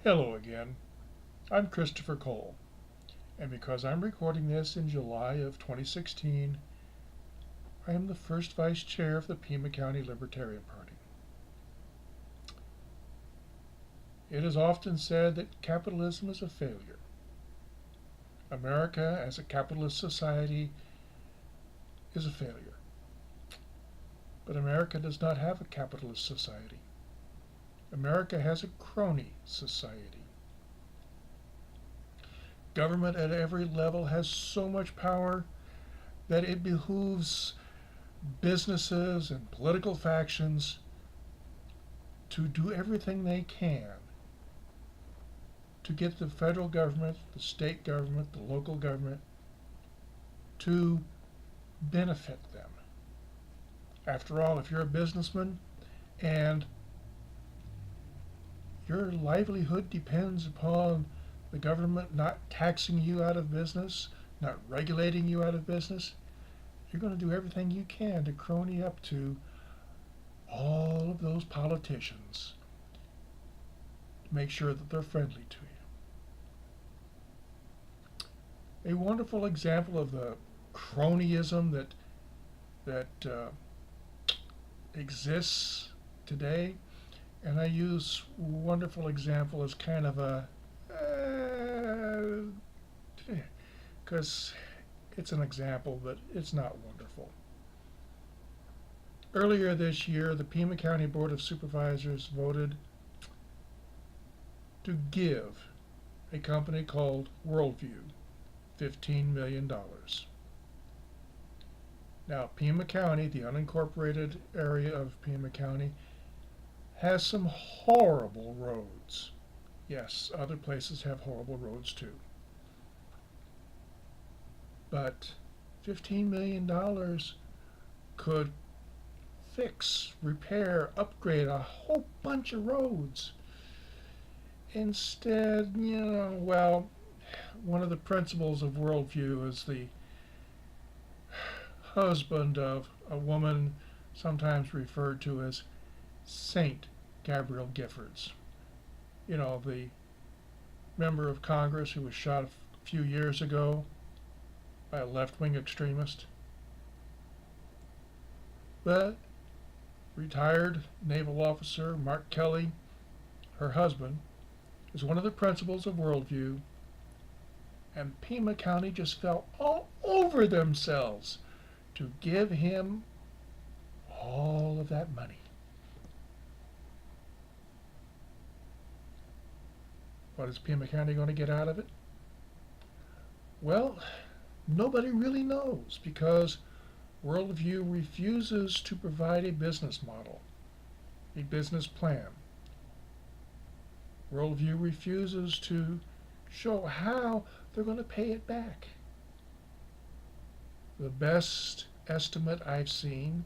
Hello again. I'm Christopher Cole, and because I'm recording this in July of 2016, I am the first vice chair of the Pima County Libertarian Party. It is often said that capitalism is a failure. America, as a capitalist society, is a failure. But America does not have a capitalist society. America has a crony society. Government at every level has so much power that it behooves businesses and political factions to do everything they can to get the federal government, the state government, the local government to benefit them. After all, if you're a businessman and your livelihood depends upon the government not taxing you out of business, not regulating you out of business, you're going to do everything you can to crony up to all of those politicians to make sure that they're friendly to you. A wonderful example of the cronyism that exists today, and I use wonderful example as kind of a because it's an example, but it's not wonderful. Earlier this year, the Pima County Board of Supervisors voted to give a company called Worldview $15 million. Now, Pima County, the unincorporated area of Pima County, has some horrible roads. Yes, other places have horrible roads too. But $15 million could fix, repair, upgrade a whole bunch of roads. Instead, one of the principles of Worldview is the husband of a woman sometimes referred to as Saint Gabrielle Giffords. The member of Congress who was shot a few years ago by a left-wing extremist. But retired naval officer Mark Kelly, her husband, is one of the principles of Worldview, and Pima County just fell all over themselves to give him all of that money. What is Pima County going to get out of it? Well, nobody really knows because Worldview refuses to provide a business model, a business plan. Worldview refuses to show how they're going to pay it back. The best estimate I've seen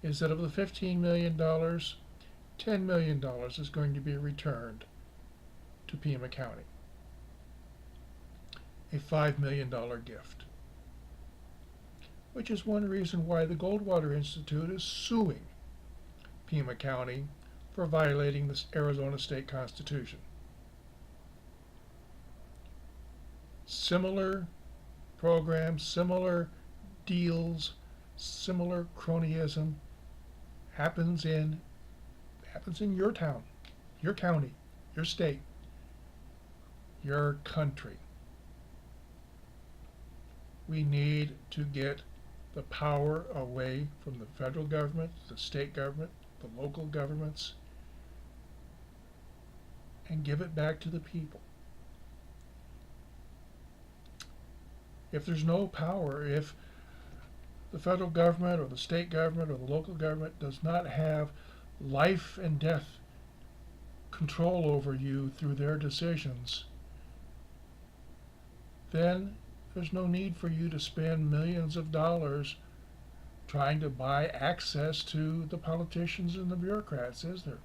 is that of the $15 million, $10 million is going to be returned to Pima County. A $5 million gift. Which is one reason why the Goldwater Institute is suing Pima County for violating the Arizona State Constitution. Similar programs, similar deals, similar cronyism happens in your town, your county, your state, your country. We need to get the power away from the federal government, the state government, the local governments, and give it back to the people. If there's no power, if the federal government or the state government or the local government does not have life and death control over you through their decisions, then there's no need for you to spend millions of dollars trying to buy access to the politicians and the bureaucrats, is there?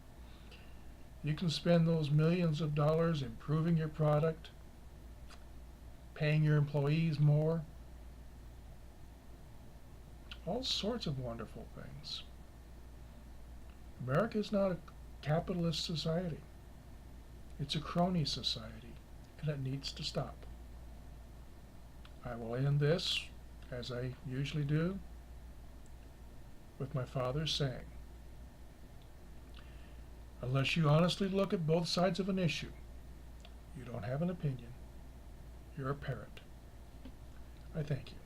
You can spend those millions of dollars improving your product, paying your employees more, all sorts of wonderful things. America is not a capitalist society. It's a crony society, and it needs to stop. I will end this, as I usually do, with my father saying, unless you honestly look at both sides of an issue, you don't have an opinion. You're a parrot. I thank you.